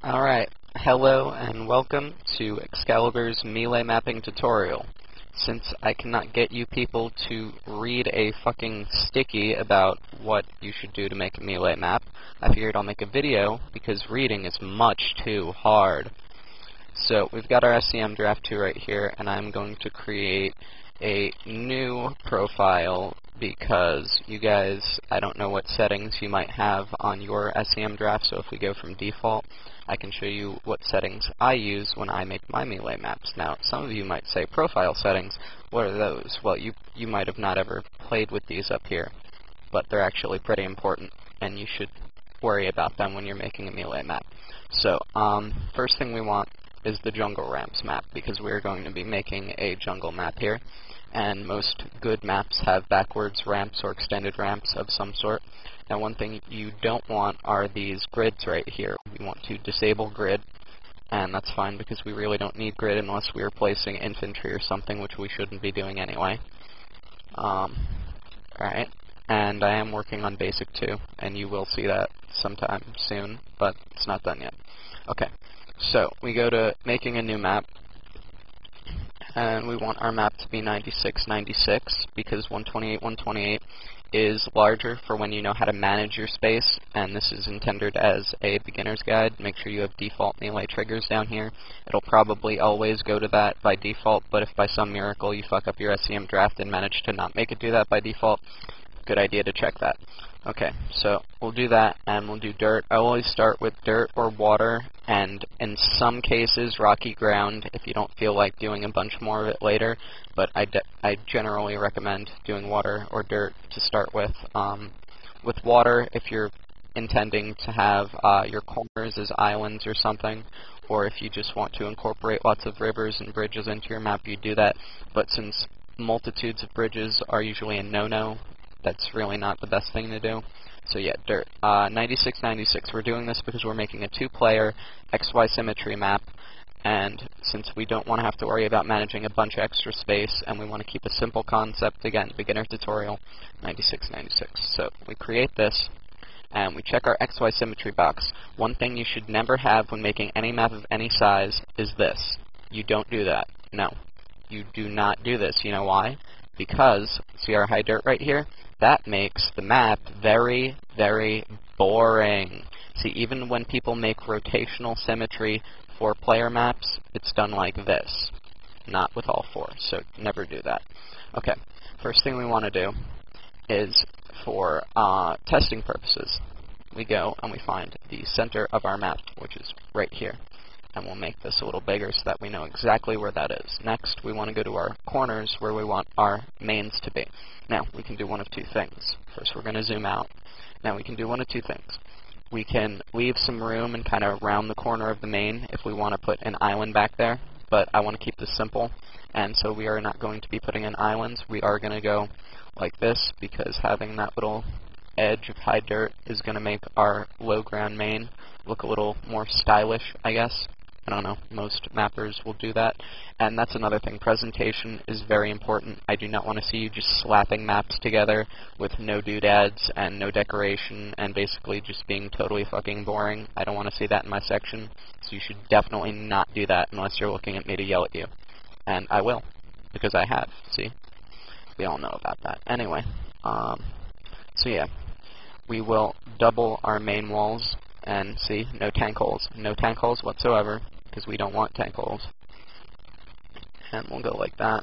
Alright, hello and welcome to Excalibur's melee mapping tutorial. Since I cannot get you people to read a fucking sticky about what you should do to make a melee map, I figured I'll make a video because reading is much too hard. So we've got our SCM draft 2 right here, and I'm going to create a new profile because you guys, I don't know what settings you might have on your SCM draft, so if we go from default, I can show you what settings I use when I make my melee maps. Now, some of you might say, profile settings, what are those? Well, you might have not ever played with these up here, but they're actually pretty important, and you should worry about them when you're making a melee map. So, first thing we want is the jungle ramps map, because we're going to be making a jungle map here, and most good maps have backwards ramps or extended ramps of some sort. Now, one thing you don't want are these grids right here. We want to disable grid, and that's fine because we really don't need grid unless we are placing infantry or something, which we shouldn't be doing anyway. Alright, and I am working on basic 2, and you will see that sometime soon, but it's not done yet. Okay, so we go to making a new map, and we want our map to be 9696 because 128 is larger for when you know how to manage your space, and this is intended as a beginner's guide. Make sure you have default melee triggers down here. It'll probably always go to that by default, but if by some miracle you fuck up your SCM draft and manage to not make it do that by default, good idea to check that. Okay, so we'll do that, and we'll do dirt. I always start with dirt or water, and in some cases rocky ground if you don't feel like doing a bunch more of it later, but I generally recommend doing water or dirt to start with. With water, if you're intending to have your corners as islands or something, or if you just want to incorporate lots of rivers and bridges into your map, you do that, but since multitudes of bridges are usually a no-no, that's really not the best thing to do. So yeah, dirt. 9696. We're doing this because we're making a 2-player XY symmetry map, and since we don't want to have to worry about managing a bunch of extra space, and we want to keep a simple concept, again, beginner tutorial, 9696. So we create this, and we check our XY symmetry box. One thing you should never have when making any map of any size is this. You don't do that. No. You do not do this. You know why? Because, see our high dirt right here? That makes the map very, very boring. See, even when people make rotational symmetry for player maps, it's done like this. Not with all 4, so never do that. Okay, first thing we want to do is, for testing purposes, we go and we find the center of our map, which is right here. And we'll make this a little bigger so that we know exactly where that is. Next, we want to go to our corners where we want our mains to be. Now, we can do one of 2 things. First, we're going to zoom out. Now, we can do one of 2 things. We can leave some room and kind of round the corner of the main if we want to put an island back there, but I want to keep this simple, and so we are not going to be putting in islands. We are going to go like this because having that little edge of high dirt is going to make our low ground main look a little more stylish, I guess. I don't know, most mappers will do that. And that's another thing, presentation is very important. I do not want to see you just slapping maps together with no doodads and no decoration and basically just being totally fucking boring. I don't want to see that in my section, so you should definitely not do that unless you're looking at me to yell at you. And I will, because I have, see? We all know about that. Anyway, so yeah, we will double our main walls. And see, no tank holes. No tank holes whatsoever, because we don't want tank holes. And we'll go like that.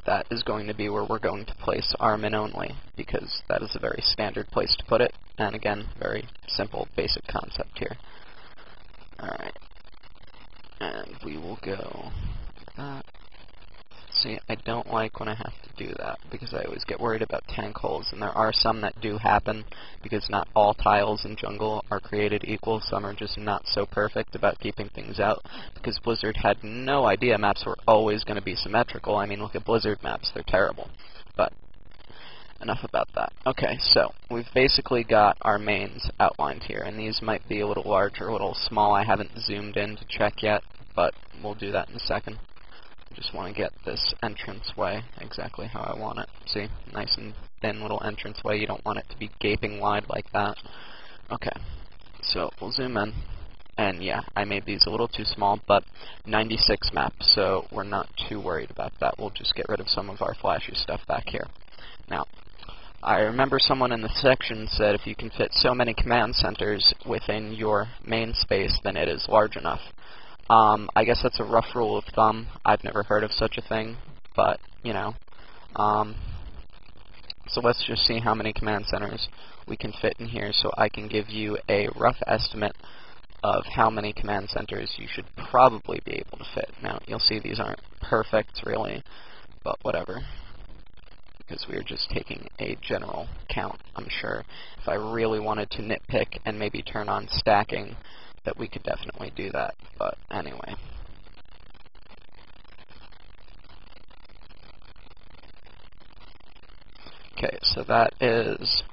That is going to be where we're going to place our min only, because that is a very standard place to put it. And again, very simple, basic concept here. Alright. And we will go like that. See, I don't like when I have to do that, because I always get worried about tank holes, and there are some that do happen, because not all tiles in jungle are created equal. Some are just not so perfect about keeping things out, because Blizzard had no idea maps were always going to be symmetrical. I mean, look at Blizzard maps, they're terrible. But enough about that. Okay, so we've basically got our mains outlined here, and these might be a little large or a little small. I haven't zoomed in to check yet, but we'll do that in a second. Just want to get this entranceway exactly how I want it. See, nice and thin little entranceway. You don't want it to be gaping wide like that. Okay, so we'll zoom in. And yeah, I made these a little too small, but 96 map, so we're not too worried about that. We'll just get rid of some of our flashy stuff back here. Now, I remember someone in the section said if you can fit so many command centers within your main space, then it is large enough. I guess that's a rough rule of thumb. I've never heard of such a thing, but, you know. So let's just see how many command centers we can fit in here so I can give you a rough estimate of how many command centers you should probably be able to fit. Now, you'll see these aren't perfect, really, but whatever, because we're just taking a general count. I'm sure if I really wanted to nitpick and maybe turn on stacking, that we could definitely do that, but anyway. Okay, so that is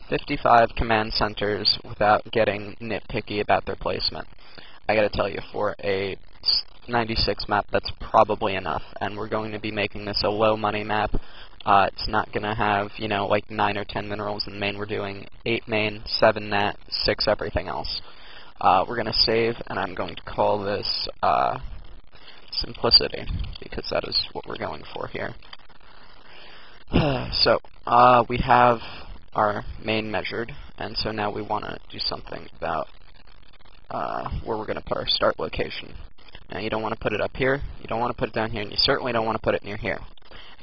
55 command centers without getting nitpicky about their placement. I gotta tell you, for a 96 map, that's probably enough, and we're going to be making this a low money map. It's not gonna have, you know, like 9 or 10 minerals in the main. We're doing 8 main, 7 nat, 6 everything else. We're gonna save, and I'm going to call this simplicity, because that is what we're going for here. So, we have our main measured, and so now we want to do something about where we're going to put our start location. Now, you don't want to put it up here, you don't want to put it down here, and you certainly don't want to put it near here.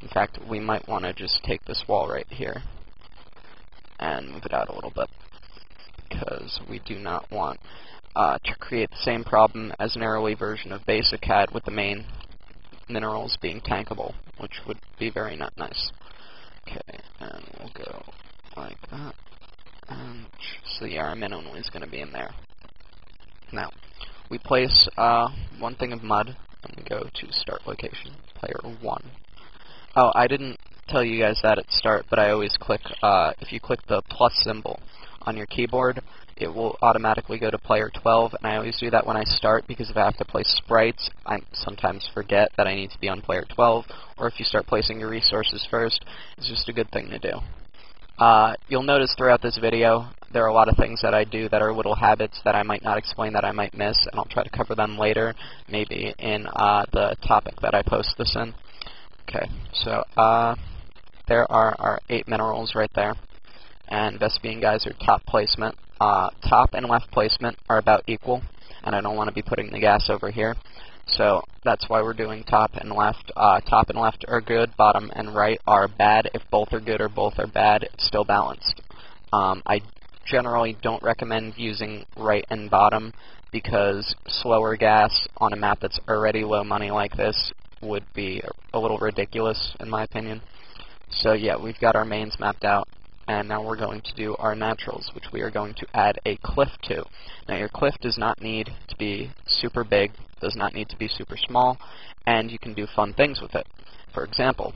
In fact, we might want to just take this wall right here and move it out a little bit, because we do not want to create the same problem as an early version of Basic had with the main minerals being tankable, which would be very not nice. Okay, and we'll go like that. And so yeah, our min only is going to be in there. Now, we place one thing of mud, and we go to start location, player 1. Oh, I didn't tell you guys that at start, but I always click, if you click the plus symbol on your keyboard, it will automatically go to player 12, and I always do that when I start, because if I have to place sprites, I sometimes forget that I need to be on player 12, or if you start placing your resources first, it's just a good thing to do. You'll notice throughout this video, there are a lot of things that I do that are little habits that I might not explain, that I might miss, and I'll try to cover them later, maybe in the topic that I post this in. Okay, so there are our 8 minerals right there, and Vespian Geyser top placement. Top and left placement are about equal, and I don't want to be putting the gas over here, so that's why we're doing top and left. Top and left are good, bottom and right are bad. If both are good or both are bad, it's still balanced. I generally don't recommend using right and bottom, because slower gas on a map that's already low money like this would be a little ridiculous, in my opinion. So yeah, we've got our mains mapped out, and now we're going to do our naturals, which we are going to add a cliff to. Now, your cliff does not need to be super big, does not need to be super small, and you can do fun things with it. For example,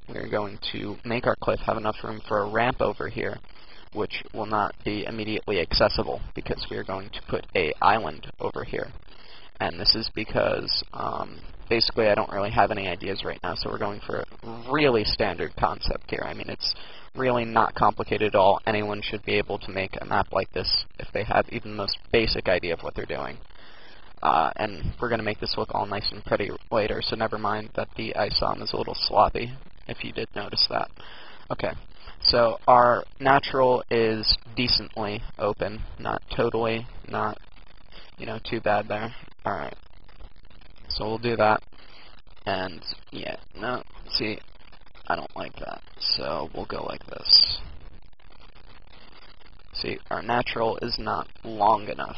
we're going to make our cliff have enough room for a ramp over here, which will not be immediately accessible, because we are going to put an island over here. And this is because, basically, I don't really have any ideas right now, so we're going for a really standard concept here. I mean, it's really not complicated at all. Anyone should be able to make a map like this if they have even the most basic idea of what they're doing. And we're going to make this look all nice and pretty later, so never mind that the ISOM is a little sloppy, if you did notice that. Okay, so our natural is decently open, not totally, not, you know, too bad there. Alright, so we'll do that, and yeah, no, see, I don't like that, so we'll go like this. See, our natural is not long enough,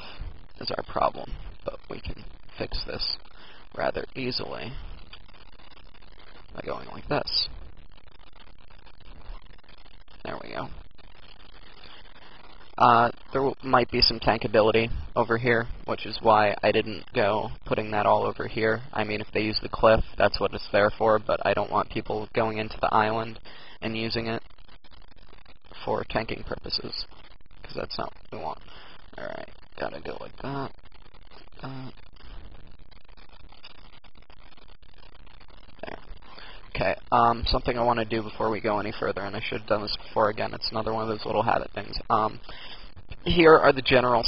is our problem, but we can fix this rather easily by going like this. There we go. There might be some tankability over here, which is why I didn't go putting that all over here. I mean, if they use the cliff, that's what it's there for, but I don't want people going into the island and using it for tanking purposes, because that's not what we want. Alright, gotta go like that. There. Okay, something I want to do before we go any further, and I should have done this before again, it's another one of those little habit things. Here are the general